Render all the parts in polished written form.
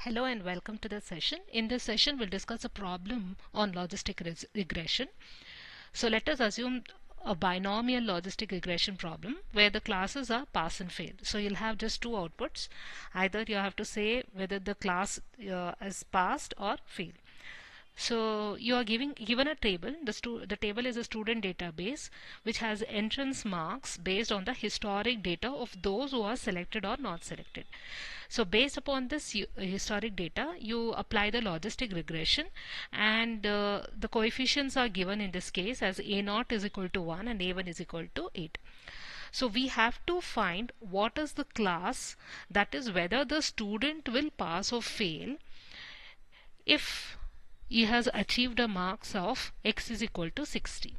Hello and welcome to the session. In this session, we'll discuss a problem on logistic regression. So let us assume a binomial logistic regression problem where the classes are pass and fail. So you'll have just two outputs. Either you have to say whether the class is passed or failed. So you are given a table. The table is a student database which has entrance marks based on the historic data of those who are selected or not selected. So based upon this historic data, you apply the logistic regression, and the coefficients are given in this case as A0 is equal to 1 and A1 is equal to 8. So we have to find what is the class, that is whether the student will pass or fail if he has achieved a marks of x is equal to 60.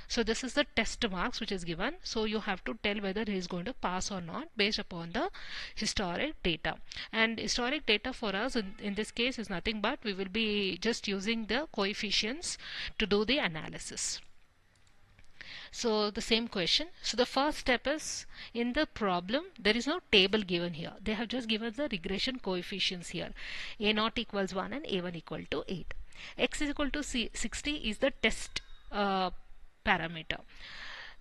So this is the test marks which is given. So you have to tell whether he is going to pass or not based upon the historic data. And historic data for us in this case is nothing but we will be just using the coefficients to do the analysis. So the same question. So the first step is, in the problem there is no table given here. They have just given the regression coefficients here. A0 equals 1 and A1 equal to 8. X is equal to 60 is the test parameter.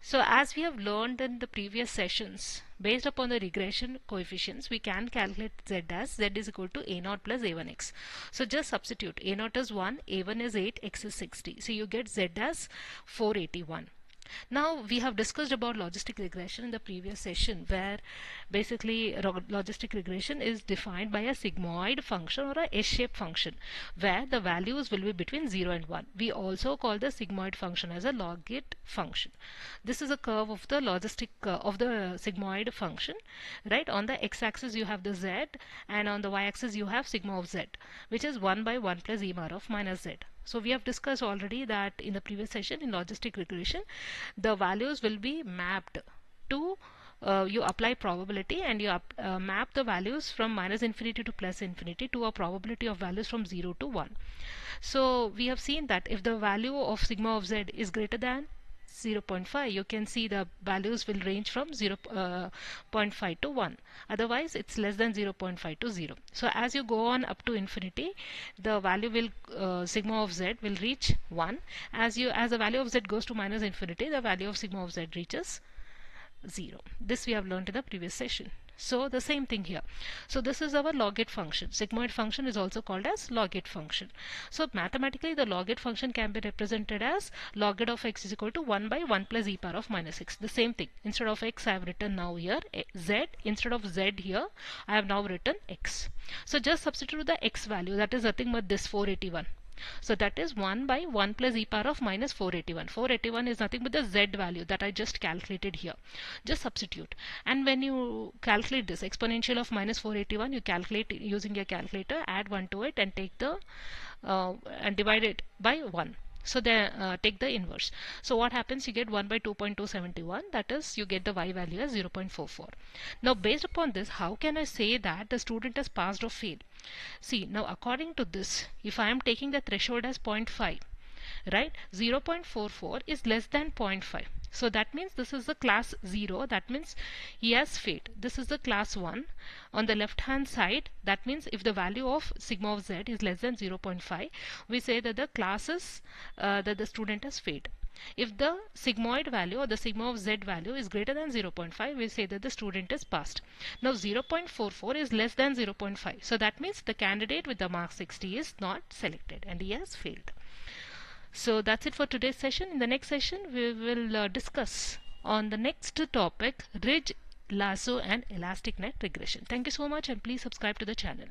So as we have learned in the previous sessions, based upon the regression coefficients, we can calculate z as z is equal to A0 plus A1x. So just substitute. A0 is 1, A1 is 8, x is 60. So you get z as 481. Now we have discussed about logistic regression in the previous session, where basically logistic regression is defined by a sigmoid function or a S-shaped function where the values will be between 0 and 1. We also call the sigmoid function as a logit function. This is a curve of the logistic of the sigmoid function, right? On the x-axis you have the z, and on the y-axis you have sigma of z, which is 1 by 1 plus e bar of minus z. So we have discussed already that in the previous session in logistic regression, the values will be mapped to you apply probability and you map the values from minus infinity to plus infinity to a probability of values from 0 to 1. So we have seen that if the value of sigma of z is greater than 0.5, you can see the values will range from 0.5 to 1. Otherwise it's less than 0.5 to 0. So as you go on up to infinity, the value will sigma of z will reach 1. As the value of z goes to minus infinity, the value of sigma of z reaches 0. This we have learned in the previous session. So the same thing here. So this is our logit function. Sigmoid function is also called as logit function. So mathematically the logit function can be represented as logit of x is equal to 1 by 1 plus e power of minus x. The same thing. Instead of x I have written now here z. Instead of z here I have now written x. So just substitute the x value, that is nothing but this 481. So that is 1 by 1 plus e power of minus 481. 481 is nothing but the z value that I just calculated here. Just substitute. And when you calculate this exponential of minus 481, you calculate using your calculator, add 1 to it and take the and divide it by 1. So take the inverse. So what happens? You get 1 by 2.271, that is you get the y value as 0.44. Now based upon this, how can I say that the student has passed or failed? See, now according to this, if I am taking the threshold as 0.5, right, 0.44 is less than 0.5. So that means this is the class 0, that means he has failed. This is the class 1. On the left hand side, that means if the value of sigma of z is less than 0.5, we say that the classes that the student has failed. If the sigmoid value or the sigma of z value is greater than 0.5, we say that the student is passed. Now 0.44 is less than 0.5. So that means the candidate with the mark 60 is not selected and he has failed. So that's it for today's session. In the next session, we will discuss on the next topic, ridge, lasso and elastic net regression. Thank you so much and please subscribe to the channel.